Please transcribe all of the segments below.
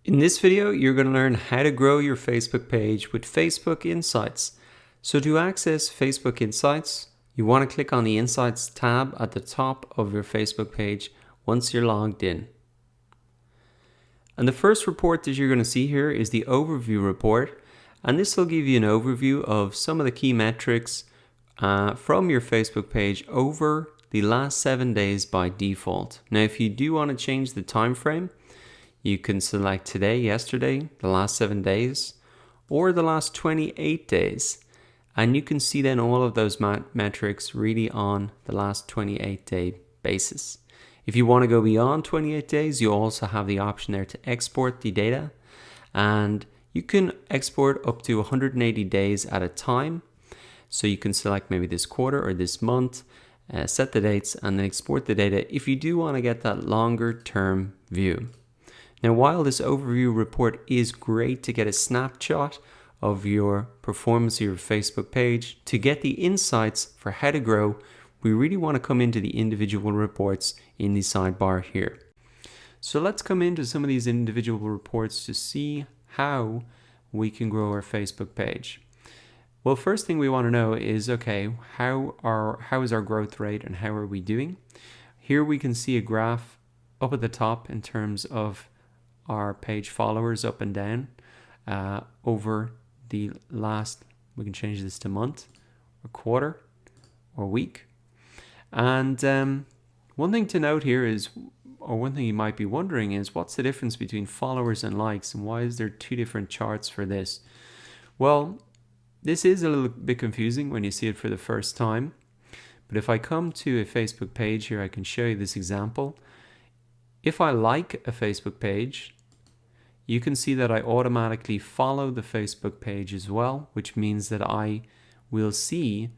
In this video, you're going to learn how to grow your Facebook page with Facebook Insights. So to access Facebook Insights, you want to click on the Insights tab at the top of your Facebook page once you're logged in. And the first report that you're going to see here is the overview report. And this will give you an overview of some of the key metrics from your Facebook page over the last 7 days by default. Now, if you do want to change the time frame, you can select today, yesterday, the last 7 days, or the last 28 days. And you can see then all of those metrics really on the last 28-day basis. If you want to go beyond 28 days, you also have the option there to export the data. And you can export up to 180 days at a time. So you can select maybe this quarter or this month, set the dates, and then export the data if you do want to get that longer term view. Now, while this overview report is great to get a snapshot of your performance of your Facebook page, to get the insights for how to grow, we really want to come into the individual reports in the sidebar here. So let's come into some of these individual reports to see how we can grow our Facebook page. Well, first thing we want to know is, okay, how is our growth rate and how are we doing? Here we can see a graph up at the top in terms of our page followers up and down over the last, we can change this to month or quarter or week. And one thing to note here is, or one thing you might be wondering is, what's the difference between followers and likes, and why is there two different charts for this? Well, this is a little bit confusing when you see it for the first time. But if I come to a Facebook page here, I can show you this example. If I like a Facebook page, you can see that I automatically follow the Facebook page as well, which means that I will see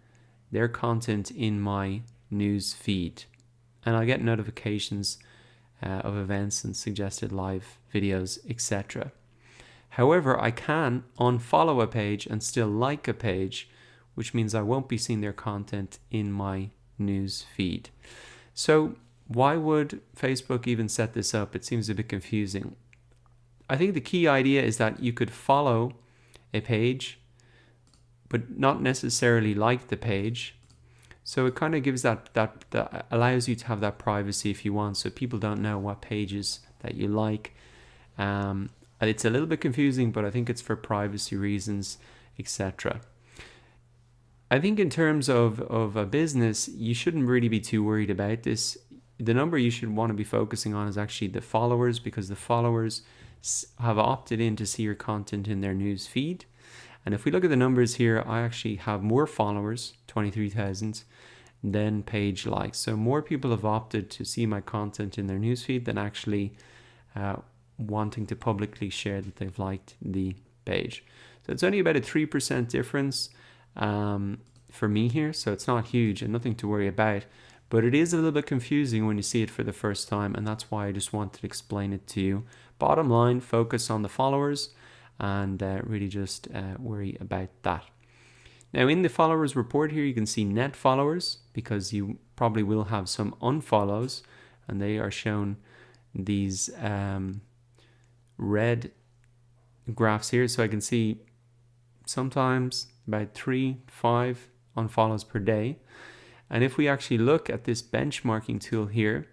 their content in my news feed. And I'll get notifications of events and suggested live videos, etc. However, I can unfollow a page and still like a page, which means I won't be seeing their content in my news feed. So why would Facebook even set this up? It seems a bit confusing. I think the key idea is that you could follow a page, but not necessarily like the page. So it kind of gives that allows you to have that privacy if you want, so people don't know what pages that you like. And it's a little bit confusing, but I think it's for privacy reasons, etc. I think in terms of a business, you shouldn't really be too worried about this. The number you should want to be focusing on is actually the followers, because the followers have opted in to see your content in their news feed. And if we look at the numbers here, I actually have more followers, 23,000, than page likes. So more people have opted to see my content in their news feed than actually wanting to publicly share that they've liked the page. So it's only about a 3% difference for me here. So it's not huge and nothing to worry about. But it is a little bit confusing when you see it for the first time, and that's why I just wanted to explain it to you. Bottom line, focus on the followers and really just worry about that. Now, in the followers report here, you can see net followers, because you probably will have some unfollows, and they are shown these red graphs here. So I can see sometimes about 3-5 unfollows per day. And if we actually look at this benchmarking tool here,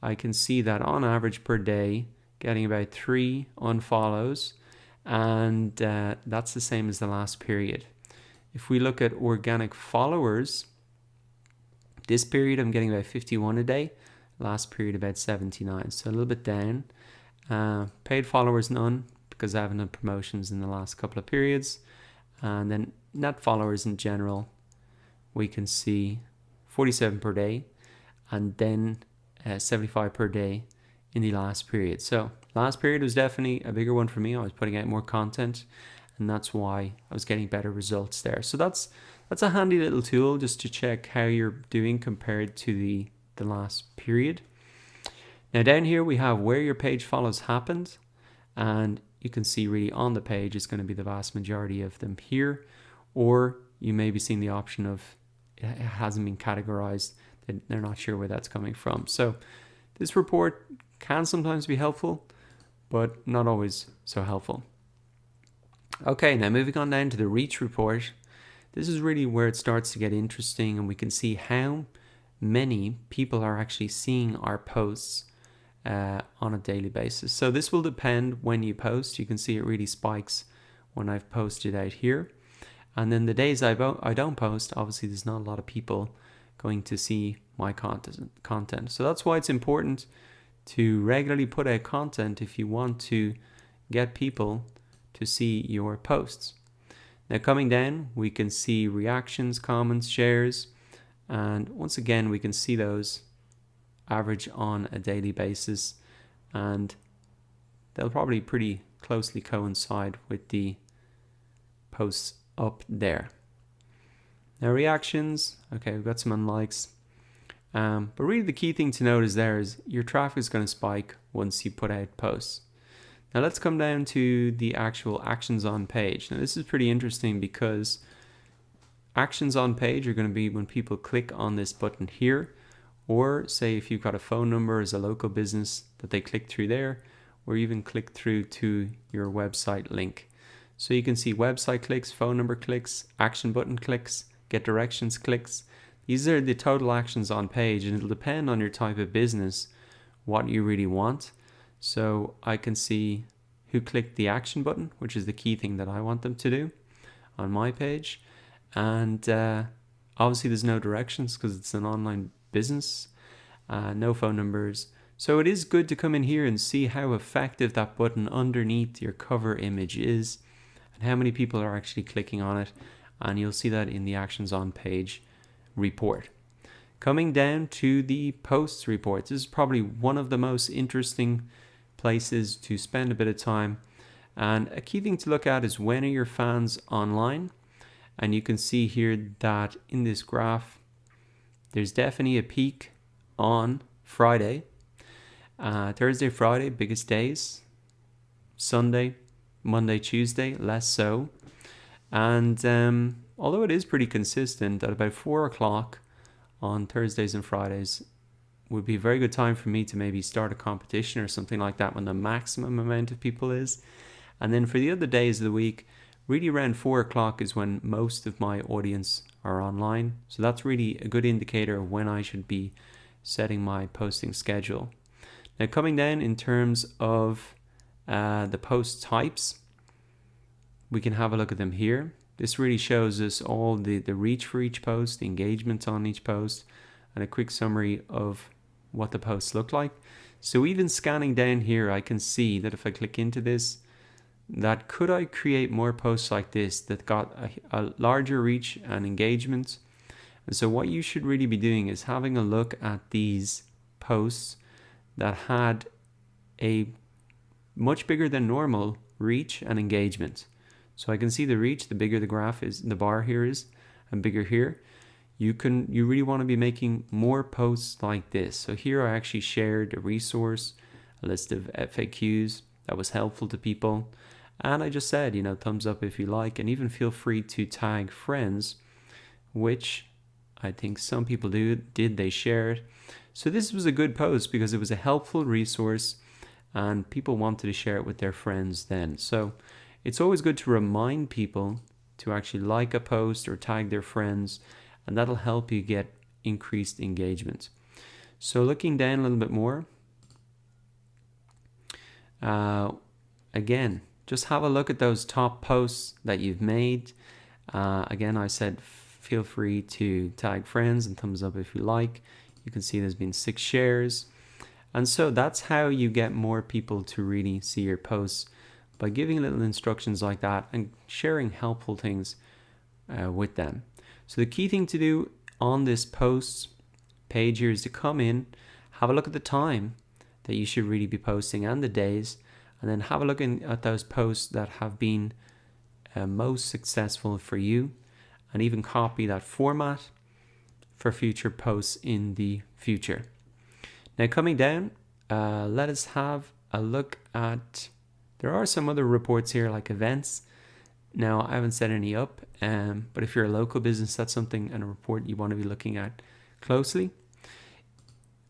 I can see that on average per day, getting about 3 unfollows, and that's the same as the last period. If we look at organic followers, this period I'm getting about 51 a day, last period about 79, so a little bit down. Paid followers, none, because I haven't done promotions in the last couple of periods. And then net followers in general, we can see 47 per day, and then 75 per day in the last period. So last period was definitely a bigger one for me. I was putting out more content, and that's why I was getting better results there. So that's a handy little tool just to check how you're doing compared to the last period. Now down here we have where your page follows happened, and you can see really on the page it's going to be the vast majority of them here, or you may be seeing the option of it hasn't been categorized, they're not sure where that's coming from. So this report can sometimes be helpful, but not always so helpful. Okay, now moving on down to the reach report. This is really where it starts to get interesting, and we can see how many people are actually seeing our posts on a daily basis. So this will depend when you post. You can see it really spikes when I've posted out here. And then the days I don't post, obviously there's not a lot of people going to see my content. So that's why it's important to regularly put out content if you want to get people to see your posts. Now coming down, we can see reactions, comments, shares, and once again we can see those average on a daily basis, and they'll probably pretty closely coincide with the posts up there. Now reactions, okay, we've got some unlikes, but really the key thing to note is your traffic is going to spike once you put out posts. Now let's come down to the actual actions on page. Now this is pretty interesting because actions on page are going to be when people click on this button here, or say if you've got a phone number as a local business that they click through there, or even click through to your website link. So you can see website clicks, phone number clicks, action button clicks, get directions clicks. These are the total actions on page, and it'll depend on your type of business what you really want. So I can see who clicked the action button, which is the key thing that I want them to do on my page. And obviously there's no directions because it's an online business, no phone numbers. So it is good to come in here and see how effective that button underneath your cover image is and how many people are actually clicking on it. And you'll see that in the actions on page report. Coming down to the posts report, this is probably one of the most interesting places to spend a bit of time. And a key thing to look at is when are your fans online? And you can see here that in this graph, there's definitely a peak on Friday. Thursday, Friday, biggest days. Sunday, Monday, Tuesday, less so. And although it is pretty consistent, at about 4 o'clock on Thursdays and Fridays would be a very good time for me to maybe start a competition or something like that when the maximum amount of people is. And then for the other days of the week, really around 4 o'clock is when most of my audience are online. So that's really a good indicator of when I should be setting my posting schedule. Now coming down in terms of the post types, we can have a look at them here. This really shows us all the reach for each post, the engagement on each post, and a quick summary of what the posts look like. So even scanning down here, I can see that if I click into this, that could I create more posts like this that got a larger reach and engagement. And so what you should really be doing is having a look at these posts that had a much bigger than normal reach and engagement. So I can see the reach, the bigger the graph is, the bar here is, and bigger here. You really want to be making more posts like this. So here I actually shared a resource, a list of FAQs that was helpful to people. And I just said, thumbs up if you like, and even feel free to tag friends, which I think some people did they share it. So this was a good post because it was a helpful resource and people wanted to share it with their friends then. So it's always good to remind people to actually like a post or tag their friends, and that'll help you get increased engagement. So looking down a little bit more, again, just have a look at those top posts that you've made. Again, I said feel free to tag friends and thumbs up if you like. You can see there's been 6 shares. And so that's how you get more people to really see your posts, by giving little instructions like that and sharing helpful things with them. So the key thing to do on this posts page here is to come in, have a look at the time that you should really be posting and the days, and then have a look at those posts that have been most successful for you, and even copy that format for future posts in the future. Now coming down, let us have a look at, there are some other reports here like events. Now I haven't set any up, but if you're a local business, that's something and a report you want to be looking at closely.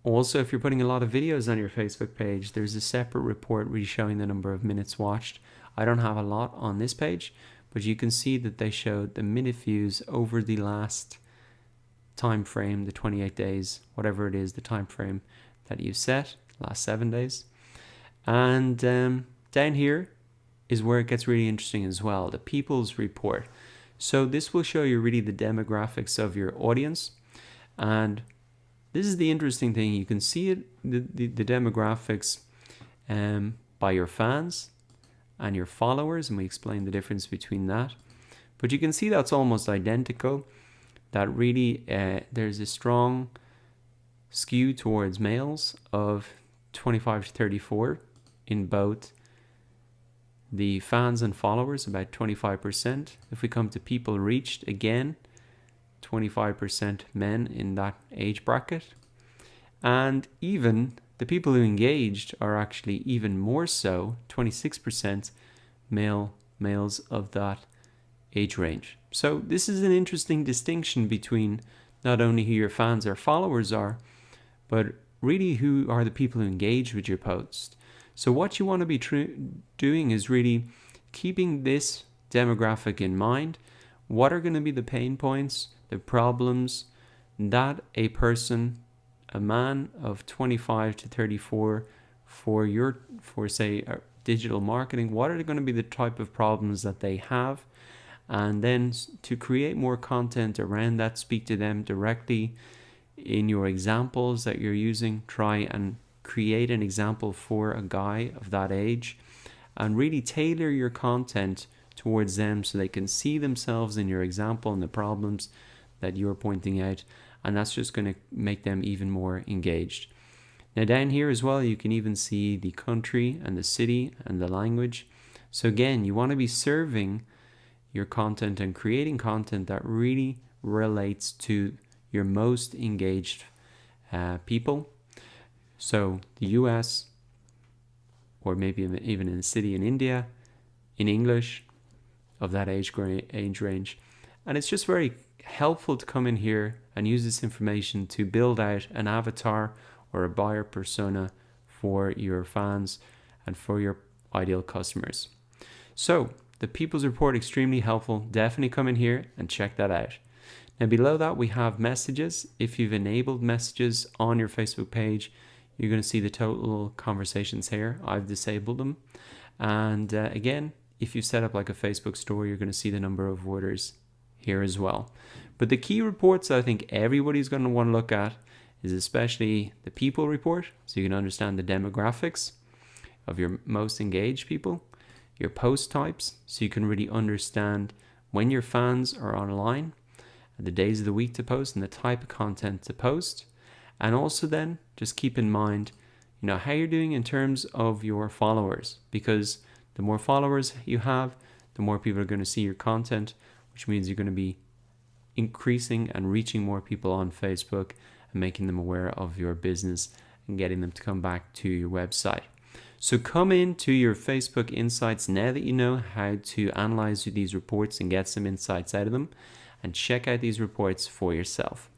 Also, if you're putting a lot of videos on your Facebook page, there's a separate report really showing the number of minutes watched. I don't have a lot on this page, but you can see that they showed the minute views over the last time frame, the 28 days, whatever it is, the time frame that you set, last 7 days. And down here is where it gets really interesting as well, the people's report. So this will show you really the demographics of your audience. And this is the interesting thing. You can see it, the demographics by your fans and your followers, and we explain the difference between that. But you can see that's almost identical, that really there's a strong skew towards males of 25 to 34 in both the fans and followers, about 25%. If we come to people reached, again, 25% men in that age bracket. And even the people who engaged are actually even more so, 26% males of that age range. So this is an interesting distinction between not only who your fans or followers are, but really who are the people who engage with your post. So what you want to be doing is really keeping this demographic in mind. What are going to be the pain points, the problems that a person, a man of 25 to 34 for say digital marketing, what are going to be the type of problems that they have? And then to create more content around that, speak to them directly in your examples that you're using. Try and create an example for a guy of that age and really tailor your content towards them so they can see themselves in your example and the problems that you're pointing out, and that's just going to make them even more engaged. Now down here as well, you can even see the country and the city and the language. So again, you want to be serving your content and creating content that really relates to your most engaged people. So the US, or maybe even in a city in India, in English, of that age range. And it's just very helpful to come in here and use this information to build out an avatar or a buyer persona for your fans and for your ideal customers. So the People's Report, extremely helpful. Definitely come in here and check that out. Now below that we have messages. If you've enabled messages on your Facebook page, you're going to see the total conversations here. I've disabled them. And again, if you set up like a Facebook store, you're going to see the number of orders here as well. But the key reports that I think everybody's going to want to look at is especially the people report, so you can understand the demographics of your most engaged people, your post types, so you can really understand when your fans are online, the days of the week to post, and the type of content to post. And also then just keep in mind, how you're doing in terms of your followers, because the more followers you have, the more people are going to see your content, which means you're going to be increasing and reaching more people on Facebook and making them aware of your business and getting them to come back to your website. So come into your Facebook Insights now that you know how to analyze these reports and get some insights out of them, and check out these reports for yourself.